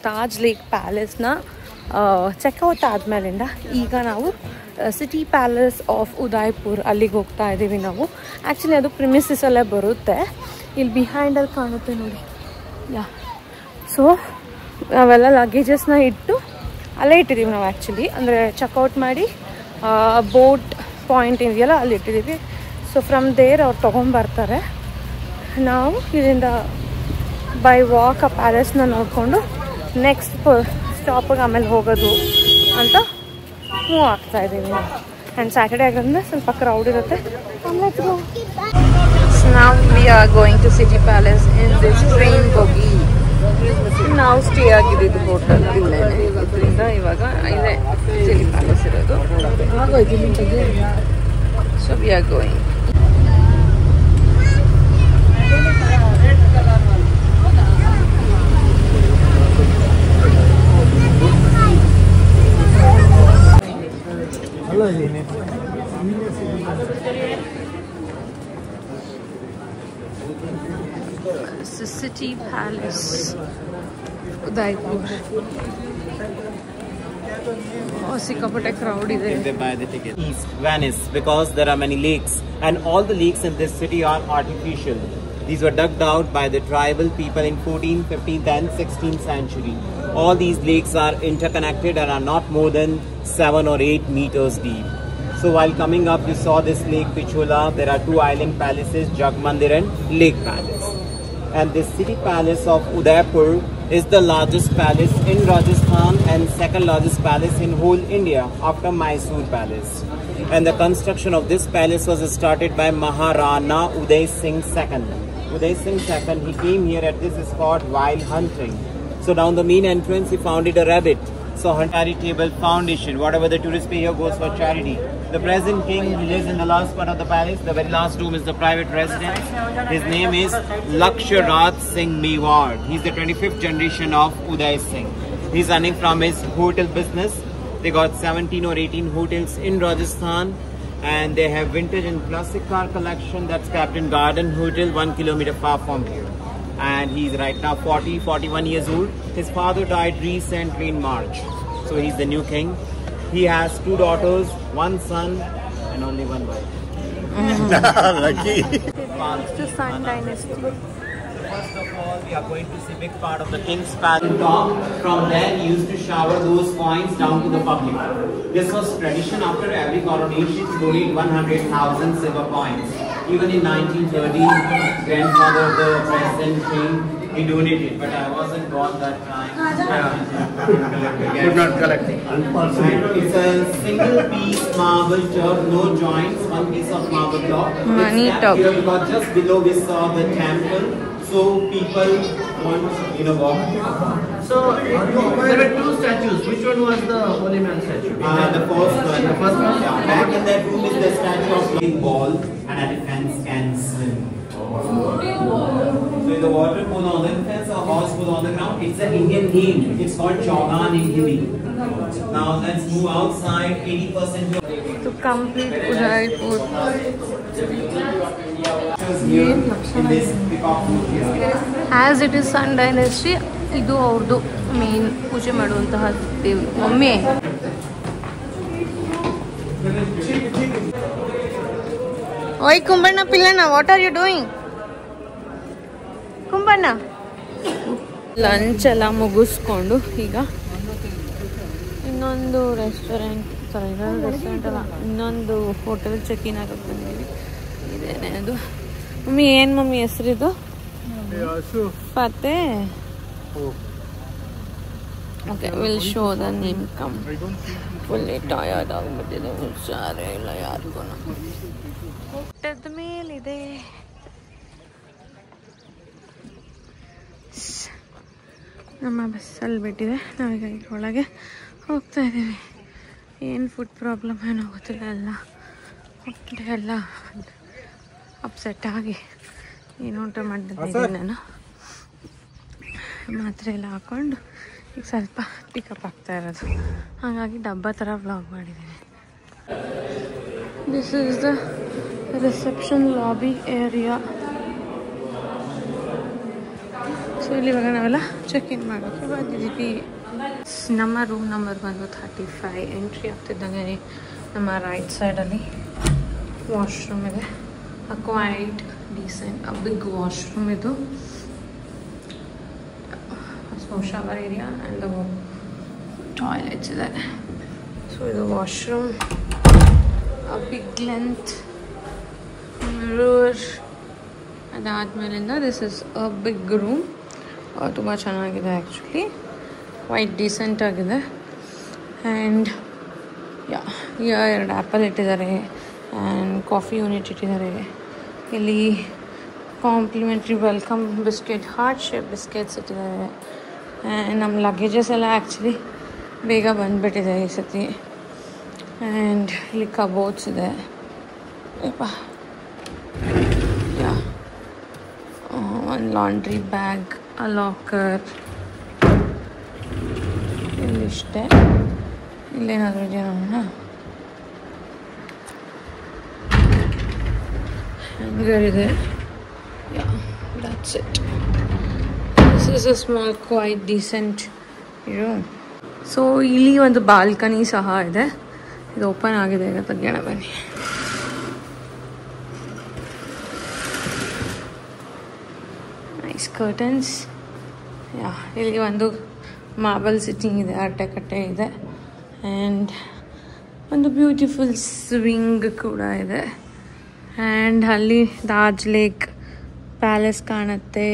Taj lake ಪ್ಯಾಲೇಸ್ನ checkout ಆದಮೇಲಿಂದ ಈಗ ನಾವು city palace of Udaipur ಅಲ್ಲಿಗೆ ಹೋಗ್ತಾ ಇದ್ದೀವಿ ನಾವು. ಆ್ಯಕ್ಚುಲಿ ಅದು ಪ್ರಿಮಿಸಸಲ್ಲೇ ಬರುತ್ತೆ. ಇಲ್ಲಿ ಬಿಹೈಂಡಲ್ಲಿ ಕಾಣುತ್ತೆ ನೋಡಿ. ಸೊ ನಾವೆಲ್ಲ ಲಗೇಜಸ್ನ ಇಟ್ಟು ಅಲ್ಲೇ ಇಟ್ಟಿದ್ದೀವಿ ನಾವು. ಆ್ಯಕ್ಚುಲಿ ಅಂದರೆ ಚೆಕ್ಔಟ್ ಮಾಡಿ ಬೋಟ್ ಪಾಯಿಂಟ್ ಇದೆಯಲ್ಲ ಅಲ್ಲಿ ಇಟ್ಟಿದ್ದೀವಿ. ಸೊ ಫ್ರಮ್ ದೇರ್ ಅವ್ರು ತೊಗೊಂಬರ್ತಾರೆ. ನಾವು ಇದರಿಂದ ಬೈ ವಾಕ್ ಆ ಪ್ಯಾಲೇಸ್ನ ನೋಡಿಕೊಂಡು ನೆಕ್ಸ್ಟ್ ಸ್ಟಾಪಿಗೆ ಆಮೇಲೆ ಹೋಗೋದು ಅಂತ ಮೂವ್ ಆಗ್ತಾ ಇದ್ದೀವಿ. ಆ್ಯಂಡ್ ಸ್ಯಾಟರ್ಡೇ ಆಗಿರೋದ್ರಿಂದ ಸ್ವಲ್ಪ ಕ್ರೌಡ್ ಇರುತ್ತೆ. ನಾವು we are going to city palace in this train ಹೋಗಿ ನಾವು ಸ್ಟೇ ಆಗಿದ್ದು ಹೋಟೆಲ್ ಇಲ್ಲೇನೆ. ಇದರಿಂದ ಇವಾಗ ಇಲ್ಲೇ ಸಿಟಿ ಪ್ಯಾಲೇಸ್ ಇರೋದು. So we are going. City Palace, Udaipur. Oh, sikapate crowd is there. They buy the ticket. East Venice, because there are many lakes, and all the lakes in this city are artificial. These were dug out by the tribal people in 14th, 15th and 16th century. All these lakes are interconnected and are not more than 7 or 8 meters deep. So while coming up, you saw this Lake Pichola. There are 2 island palaces, Jagmandir and Lake Palace. And this city palace of Udaipur is the largest palace in Rajasthan and second largest palace in whole India after Mysore Palace. And the construction of this palace was started by Maharana Uday Singh II. Uday Singh II, he came here at this spot while hunting. So down the main entrance, he founded a rabbit. So charitable foundation, whatever the tourists pay here goes for charity. The present king, he lives in the last part of the palace. The very last room is the private residence. His name is Laksharat Singh Mewar. He's the 25th generation of Uday Singh. He's running from his hotel business. They got 17 or 18 hotels in Rajasthan, and they have vintage and classic car collection. That's Captain Garden Hotel, 1 kilometer far from here. And he's right now 41 years old. His father died recently in March. So he's the new king. He has 2 daughters, 1 son and only 1 wife. Lucky. Belongs to Sun Dynasty. First of all, we are going to see big part of the king's palace. From there, he used to shower those coins down to the public. This was tradition after every coronation to donate 100,000 silver coins. Even in 1930, grandfather of the present king, he donated, but I wasn't born that time. Could not collect. It's a single piece marble turf, no joints, 1 piece of marble block. Money it's top. here because just below we saw the temple, so people want walk. So there were 2 statues. Which one was the holy man statue? The first one. The first one? Yeah. Back in that room is the statue of King Ball, and elephants can swim. So the water pool on the fence or horse pool on the ground, it's an Indian name. It's called Chaugan in Hindi. Now let's move outside. 80% to complete Udaipur. As it is Sun Dynasty, ಇದು ಅವ್ರದ್ದು main ಪೂಜೆ ಮಾಡುವಂತಹ ದೇವರು. ಒಮ್ಮೆ ಓಯ್ Kumbanna Pillanna, what are you doing? Kumbanna lunch ಎಲ್ಲ ಮುಗಿಸ್ಕೊಂಡು ಈಗ ಇನ್ನೊಂದು ರೆಸ್ಟೋರೆಂಟ್ ಅಲ್ಲ, ಇನ್ನೊಂದು ಹೋಟೆಲ್ ಚೆಕ್ ಇನ್ ಆಗಕ್ಕೆ ಬಂದೀವಿ. ಇದೇನೆ ಅದು. ಮಮ್ಮಿ ಏನು ಮಮ್ಮಿ ಹೆಸರಿದು? ಫತೆ. Okay, will show the name come. Fully tired ಆಗಿಬಿಟ್ಟಿದೆ, ಹುಷಾರೇ ಇಲ್ಲ ಯಾರಿಗೂ. ಬೆಟ್ಟದ ಮೇಲಿದೆ. ನಮ್ಮ ಬಸ್ಸಲ್ಲಿ ಬಿಟ್ಟಿದೆ. ನಾವೀಗ ಒಳಗೆ ಹೋಗ್ತಾ ಇದ್ದೀವಿ. ಏನು ಫುಡ್ ಪ್ರಾಬ್ಲಮ್ ಏನೋ ಗೊತ್ತಿಲ್ಲ, ಎಲ್ಲ ಅಪ್ಸೆಟ್ ಆಗಿ ಏನು ಊಟ ಮಾಡಿದ್ದೀನಿ ನಾನು. ಮಾತ್ರೆ ಎಲ್ಲ ಹಾಕ್ಕೊಂಡು ಈಗ ಸ್ವಲ್ಪ ಪಿಕಪ್ ಆಗ್ತಾ ಇರೋದು, ಹಾಗಾಗಿ ಡಬ್ಬ ಥರ ವ್ಲಾಗ್ ಮಾಡಿದ್ದೀನಿ. This is the reception lobby area. So ಇಲ್ಲಿ ಇವಾಗ ನಾವೆಲ್ಲ ಚೆಕ್ ಇನ್ ಮಾಡೋಕ್ಕೆ ಬಂದಿದ್ದೀವಿ. ನಮ್ಮ ರೂಮ್ ನಂಬರ್ ಬಂದು 35. ಎಂಟ್ರಿ ಆಗ್ತಿದ್ದಂಗೆ ನಮ್ಮ ರೈಟ್ ಸೈಡಲ್ಲಿ ವಾಶ್ರೂಮ್ ಇದೆ. ಕ್ವೈಟ್ ಡೀಸೆಂಟ್ ಬಿಗ್ ವಾಶ್ರೂಮ್ ಇದು. So shower area and toilets ಇದೆ. ಸೊ ಇದು ವಾಶ್ರೂಮ್, ಬಿಗ್ ಲೆಂತ್ ಮಿರರ್. ಅದಾದಮೇಲಿಂದ this is a big room. ತುಂಬ ಚೆನ್ನಾಗಿದೆ ಆ್ಯಕ್ಚುಲಿ, ವೈಟ್ ಡೀಸೆಂಟ್ ಆಗಿದೆ. ಆ್ಯಂಡ್ ಯಾ 2 ಆ್ಯಪಲ್ ಇಟ್ಟಿದ್ದಾರೆ ಆ್ಯಂಡ್ ಕಾಫಿ ಯೂನಿಟ್ ಇಟ್ಟಿದ್ದಾರೆ. ಇಲ್ಲಿ complimentary welcome biscuit, heart shape biscuits ಇಟ್ಟಿದ್ದಾರೆ. ಆ್ಯಂಡ್ ನಮ್ಮ ಲಗೇಜಸ್ ಎಲ್ಲ ಆ್ಯಕ್ಚುಲಿ ಬೇಗ ಬಂದುಬಿಟ್ಟಿದೆ ಈ ಸತಿ. ಆ್ಯಂಡ್ ಇಲ್ಲಿ ಕಬೋರ್ಡ್ಸ್ ಇದೆ. ಒಂದು ಲಾಂಡ್ರಿ ಬ್ಯಾಗ್, ಅ ಲಾಕರ್. ಇಲ್ಲಿಷ್ಟೇ. ಇಲ್ಲೇನಾದರೂ ಇದೆಯಾ ನೋಡೋಣ. ಹ್ಯಾಂಗರ್ ಇದೆ. that's it. This is a small quite decent room. So ಇಲ್ಲಿ ಒಂದು ಬಾಲ್ಕನಿ ಸಹ ಇದೆ. ಇದು ಓಪನ್ ಆಗಿದೆ, ಈಗ ತೆಗೆಯೋಣ ಬನ್ನಿ. Nice curtains. ಇಲ್ಲಿ ಒಂದು ಮಾರ್ಬಲ್ ಸಿಟ್ಟಿಂಗ್ ಇದೆ, ಅಟ್ಟೆ ಇದೆ. ಆ್ಯಂಡ್ ಒಂದು ಬ್ಯೂಟಿಫುಲ್ ಸ್ವಿಂಗ್ ಕೂಡ ಇದೆ. ಆ್ಯಂಡ್ ಅಲ್ಲಿ ತಾಜ್ ಲೇಕ್ ಪ್ಯಾಲೇಸ್ ಕಾಣುತ್ತೆ.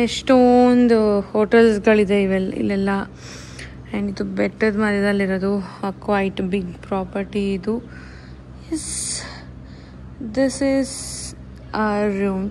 ಎಷ್ಟೊಂದು ಹೋಟೆಲ್ಸ್ಗಳಿದೆ ಇಲ್ಲೆಲ್ಲ. ಆ್ಯಂಡ್ ಇದು ಬೆಟ್ಟದ ಮಧ್ಯದಲ್ಲಿರೋದು, ಕ್ವೈಟ್ ಬಿಗ್ ಪ್ರಾಪರ್ಟಿ ಇದು. ದಿಸ್ ಈಸ್ ರೂಮ್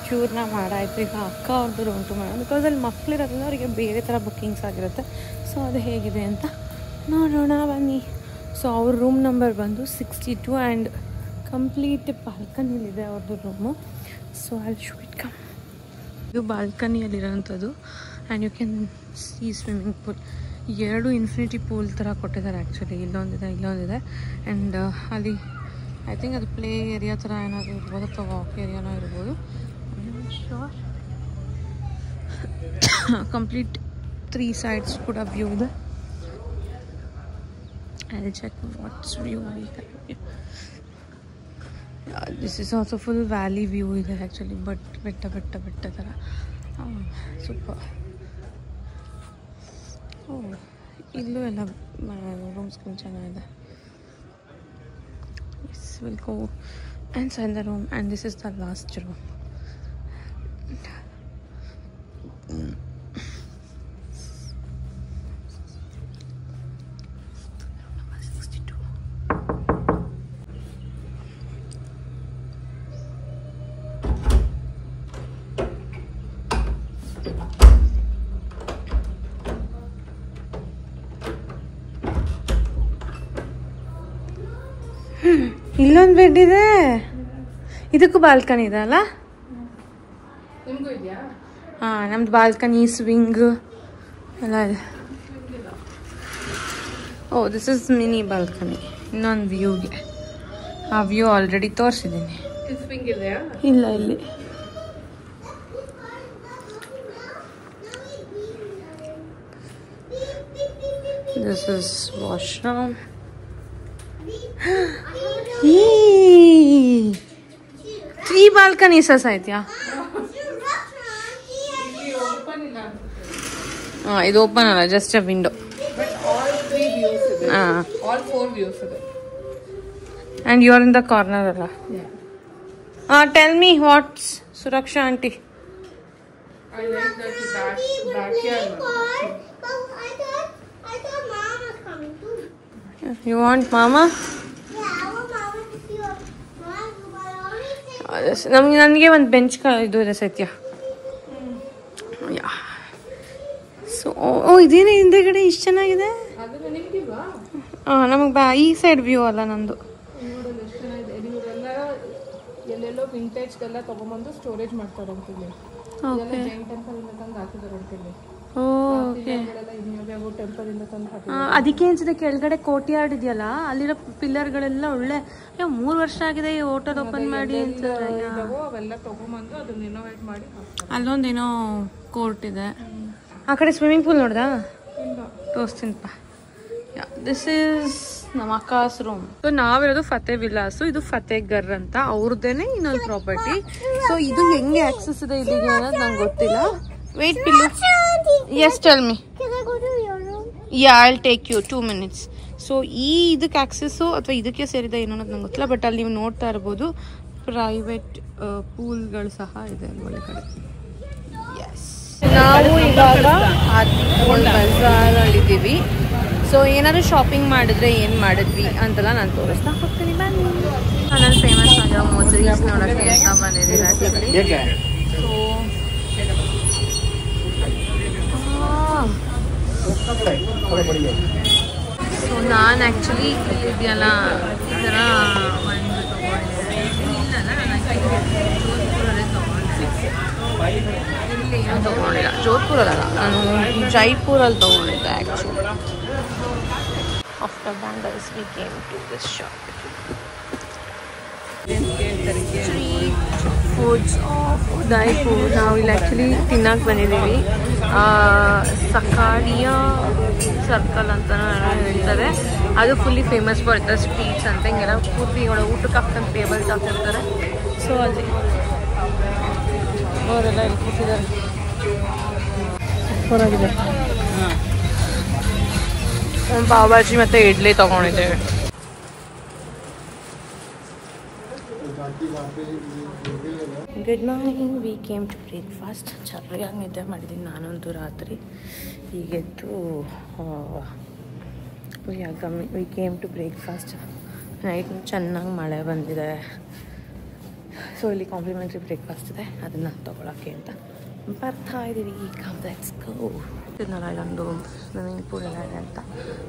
ಚೂರ್ನ ಮಾಡಾಯ್ತು. ಈಗ ಅಕ್ಕ ಅವ್ರದ್ದು ರೂಮ್ ಟು ಮಾಡೋಣ, ಬಿಕಾಸ್ ಅಲ್ಲಿ ಮಕ್ಕಳಿರೋದ್ರಿಂದ ಅವರಿಗೆ ಬೇರೆ ಥರ ಬುಕ್ಕಿಂಗ್ಸ್ ಆಗಿರುತ್ತೆ. ಸೊ ಅದು ಹೇಗಿದೆ ಅಂತ ನೋಡೋಣ ಬನ್ನಿ. ಸೊ ಅವ್ರ ರೂಮ್ ನಂಬರ್ ಬಂದು 62 ಆ್ಯಂಡ್ ಕಂಪ್ಲೀಟ್ ಬಾಲ್ಕನಿಲಿದೆ ಅವ್ರದ್ದು ರೂಮು. ಸೊ ಅಲ್ಲಿ ಶೋ ಇಟ್ ಕಮ್. ಇದು ಬಾಲ್ಕನಿಯಲ್ಲಿರೋಂಥದ್ದು. And you can see swimming pool. 2 infinity pool ಥರ ಕೊಟ್ಟಿದ್ದಾರೆ ಆ್ಯಕ್ಚುಲಿ. ಇಲ್ಲೊಂದಿದೆ. ಆ್ಯಂಡ್ ಅಲ್ಲಿ ಐ ಥಿಂಕ್ ಅದು ಪ್ಲೇ ಏರಿಯಾ ಥರ ಏನಾದರೂ ಇರ್ಬೋದು ಅಥವಾ ವಾಕ್ ಏರಿಯಾನೋ ಇರ್ಬೋದು. ಶೋರ್. ಕಂಪ್ಲೀಟ್ 3 sides ಕೂಡ ವ್ಯೂ ಇದೆ. I'll check what's view we have. This is also full valley view ಇದೆ ಆ್ಯಕ್ಚುಲಿ, ಬಟ್ ಬೆಟ್ಟ ಥರ. ಸೂಪರ್. ಇಲ್ಲೂ ಎಲ್ಲ ರೂಮ್ಸ್ಗಳು ಚೆನ್ನಾಗಿದೆ. We'll go inside the room, and this is the last room. ಇಲ್ಲೊಂದು ಬೆಡ್ ಇದೆ. ಇದಕ್ಕೂ ಬಾಲ್ಕನಿ ಇದೆ ಅಲ್ಲ? ಹಾಂ, ನಮ್ದು ಬಾಲ್ಕನಿ, ಸ್ವಿಂಗ್ ಎಲ್ಲ ಇದೆ. This is mini balcony. ಇನ್ನೊಂದು ವ್ಯೂಗೆ. ಆ ವ್ಯೂ ಆಲ್ರೆಡಿ ತೋರಿಸಿದ್ದೀನಿ. ಇಲ್ಲ, ಇಲ್ಲಿ ದಿಸ್ ಇಸ್ ವಾಶ್ರೂಮ್. 3 balconies ಐತ್ಯಾ? ಇದು ಓಪನ್ ಅಲ್ಲ, just a window. And you are in the corner ಅಲ್ಲ? Tell me what's Suraksha auntie? I like that backyard. I thought mom was coming too. You want mama? ನನಗೆ ಒಂದು bench ಇದು ಇದೆ ಸತ್ಯ. So ಇದೇನೇ ಹಿಂದೆಗಡೆ ಇಷ್ಟು ಚೆನ್ನಾಗಿದೆ. ನಮಗೆ ಈ ಸೈಡ್ ವ್ಯೂ ಅಲ್ಲ ನಂದು. ಎಲ್ಲೆಲ್ಲೋ ವಿಂಟೇಜ್ಗೆಲ್ಲ ತೊಗೊಂಬಂದು ಸ್ಟೋರೇಜ್ ಮಾಡ್ತಾರೆ ಅಂತಿಲ್ಲಿ. ಜೈನ್ ಟೆಂಪಲ್ ತಂದು ಹಾಕಿದ್ದಾರೆ ಅಂತಿಲ್ಲಿ. ಓಕೆ. ಅದಕ್ಕೆ ಅನ್ಸುತ್ತೆ ಕೆಳಗಡೆ ಕೋರ್ಟ್ಯಾರ್ಡ್ ಇದೆಯಲ್ಲ, ಅಲ್ಲಿರೋ ಪಿಲ್ಲರ್ಗಳೆಲ್ಲ ಒಳ್ಳೆ 3 ವರ್ಷ ಆಗಿದೆ ಈ ಹೋಟೆಲ್ ಓಪನ್ ಮಾಡಿ ಅಂತ. ಅಲ್ಲೊಂದೇನೋ ಕೋರ್ಟ್ ಇದೆ. ಆ ಕಡೆ ಸ್ವಿಮ್ಮಿಂಗ್ ಪೂಲ್ ನೋಡ್ದಾ? ತೋರಿಸ್ತೀನಪ್ಪ. ದಿಸ್ ಈಸ್ ನಮ್ಮ ಅಕ್ಕಾಸ್ ರೂಮ್. ಸೊ ನಾವಿರೋದು ಫತೇ ವಿಲಾಸು, ಇದು ಫತೇಗರ್ ಅಂತ ಅವ್ರದ್ದೇನೆ ಇನ್ನೊಂದು ಪ್ರಾಪರ್ಟಿ. ಸೊ ಇದು ಹೆಂಗೆ ಆಕ್ಸೆಸ್ ಇದೆ ಇಲ್ಲಿಗೆ ಅನ್ನೋದು ನಂಗೆ ಗೊತ್ತಿಲ್ಲ. ವೇಟ್ ಪಿಲ್ಲು. Yes tell me. Yeah I'll take you 2 minutes. So ಈ ಇದಕ್ಕೆ ಆಕ್ಸೆಸ್ಸು ಅಥವಾ ಇದಕ್ಕೆ ಸೇರಿದ ಏನೋ ಅನ್ನೋದು ನಂಗೆ ಗೊತ್ತಿಲ್ಲ. ಬಟ್ ಅಲ್ಲಿ ನೀವು ನೋಡ್ತಾ ಇರ್ಬೋದು ಪ್ರೈವೇಟ್ ಪೂಲ್ಗಳು ಸಹ ಇದೆ ಒಳಗಡೆ. ಎಸ್, ನಾವು ಇವಾಗ ಬಜಾರಲ್ಲಿದ್ದೀವಿ. ಸೊ ಏನಾದ್ರು ಶಾಪಿಂಗ್ ಮಾಡಿದ್ರೆ ಏನು ಮಾಡಿದ್ವಿ ಅಂತೆಲ್ಲ ನಾನು ತೋರಿಸ್ತಾ ಹೋಗ್ತೀನಿ. ಬನ್ನಿ. ನಾನು ಫೇಮಸ್ ಆಗಿರೋ ಮೋಜರೀಸ್ ನೋಡೋಕ್ಕೆ ಅಂತ ಬಂದಿದ್ದೀನಿ ಆ್ಯಕ್ಚುಲಿ. ಸೊ ನಾನು ಆ್ಯಕ್ಚುಲಿ ಇದೆಯಲ್ಲ ಈ ಥರ ಒಂದು ಇಲ್ಲಿ ಏನೂ ತೊಗೊಂಡಿಲ್ಲ. ಜೋಧ್ಪುರಲ್ಲ, ನಾನು ಜೈಪುರಲ್ಲಿ ತೊಗೊಂಡಿದ್ದೆ actually. After bangles, we came to this shop. Street foods of Udaipur. ನಾವು ಇಲ್ಲಿ ಆ್ಯಕ್ಚುಲಿ ತಿನ್ನಕ್ಕೆ ಬಂದಿದ್ದೀವಿ. ಸಕಾಡಿಯಾ ಸರ್ಕಲ್ ಅಂತ ಹೇಳ್ತಾರೆ. ಅದು fully famous for the streets ಅಂತ. ಹಿಂಗೆಲ್ಲ ಪೂರ್ತಿ ಊಟಕ್ಕೆ ಹಾಕ್ತಂತ ಟೇಬಲ್ಸ್ ಹಾಕಿರ್ತಾರೆ. ಸೊ ಅಲ್ಲಿ ಅವರೆಲ್ಲ ಇಲ್ಲಿ ಕೂತಿದ್ದಾರೆ. ಹೊರಗಿದೆ ಪಾವ್ ಭಾಜಿ ಮತ್ತು ಇಡ್ಲಿ ತೊಗೊಂಡಿದ್ದೇವೆ. Good morning. We came to breakfast. ಚೆನ್ನಾಗಿ ನಿದ್ದೆ ಮಾಡಿದ್ದೀನಿ ನಾನಂತೂ ರಾತ್ರಿ. ಈಗೆದ್ದು we came to breakfast. Night ಚೆನ್ನಾಗಿ ಮಳೆ ಬಂದಿದೆ. ಸೊ ಇಲ್ಲಿ ಕಾಂಪ್ಲಿಮೆಂಟ್ರಿ ಬ್ರೇಕ್ಫಾಸ್ಟ್ ಇದೆ, ಅದನ್ನು ತೊಗೊಳಕ್ಕೆ ಅಂತ ಬರ್ತಾ ಇದ್ದೀವಿ. Let's go. ತಿನ್ನಲ್ಲ, ಇಲ್ಲೊಂದು ಸ್ವಿಮ್ಮಿಂಗ್ ಪೂಲ್ ಎಲ್ಲ ಇದೆ ಅಂತ.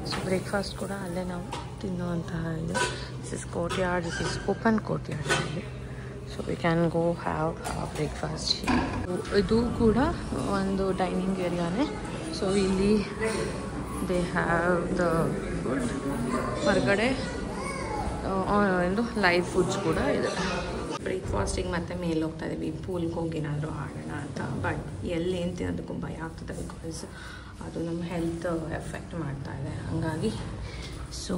ಸೊ ಬ್ರೇಕ್ಫಾಸ್ಟ್ ಕೂಡ ಅಲ್ಲೇ ನಾವು ತಿನ್ನುವಂತಹ ಇದೆ. This is courtyard. This is open courtyard ಇಲ್ಲಿ. So we can go have breakfast. ಇದು ಕೂಡ ಒಂದು ಡೈನಿಂಗ್ ಏರಿಯಾನೇ. ಸೊ ಇಲ್ಲಿ ದೇ ಹ್ಯಾವ್ ದ ಫುಡ್. ಹೊರಗಡೆ ಒಂದು ಲೈವ್ ಫುಡ್ಸ್ ಕೂಡ ಇದೆ. ಬ್ರೇಕ್ಫಾಸ್ಟಿಗೆ ಮತ್ತೆ ಮೇಲೆ ಹೋಗ್ತಾ ಇದ್ದೀವಿ. ಪೂಲ್ಗೆ ಹೋಗಿ ಏನಾದರೂ ಆಡೋಣ ಅಂತ. ಬಟ್ ಎಲ್ಲಿ ಏನು ತಿನ್ನೋದಕ್ಕೂ ಭಯ ಆಗ್ತದೆ, ಬಿಕಾಸ್ ಅದು ನಮ್ಮ ಹೆಲ್ತ್ ಎಫೆಕ್ಟ್ ಮಾಡ್ತಾ ಇದೆ. ಹಾಗಾಗಿ so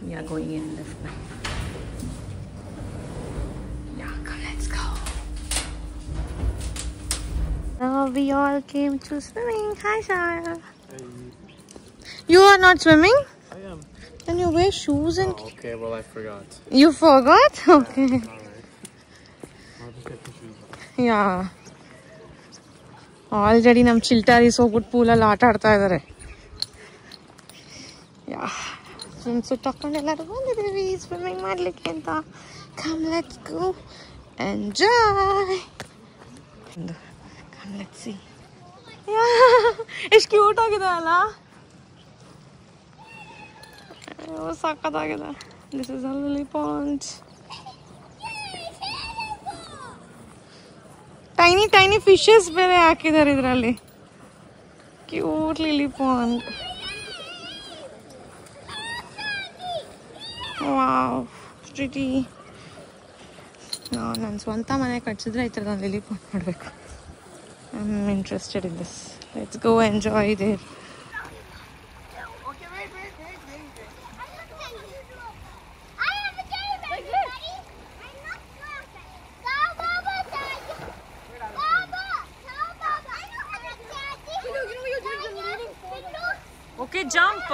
we are going in lift now. Let's go. Now we all came to swimming. Hi, Shara. You are not swimming? I am. Then you wear shoes and... Oh, okay, well I forgot. You forgot? Okay. I'll just get the shoes. Yeah. Already ನಮ್ಮ ಚಿಲ್ಟಾರೀಸ್ ಹೋಗ್ಬಿಟ್ಟು ಪೂಲಲ್ಲಿ ಆಟ ಆಡ್ತಾ ಇದ್ದಾರೆ. ಯಾ, swim suit ಹಾಕೊಂಡು ಎಲ್ಲರೂ ಬಂದಿದ್ದೀವಿ swimming ಮಾಡಲಿಕ್ಕೆ ಅಂತ. Come let's go enjoy. Come let's see. ಎಷ್ಟು ಕ್ಯೂಟ್ ಆಗಿದೆ ಅಲ್ಲ. ಸಕ್ಕತ್ತಾಗಿದೆ. This is a lily pond. Tiny tiny fishes ಬೇರೆ ಹಾಕಿದ್ದಾರೆ ಇದರಲ್ಲಿ. Cute lily pond. Wow, pretty. ನನ್ನ ಸ್ವಂತ ಮನೆ ಕಟ್ಸಿದ್ರೆ ಈ ಥರದ ಲಿಲಿ ಪಾಂಡ್ ಮಾಡಬೇಕು. I am interested in this. Let's go enjoy there. Okay, jump.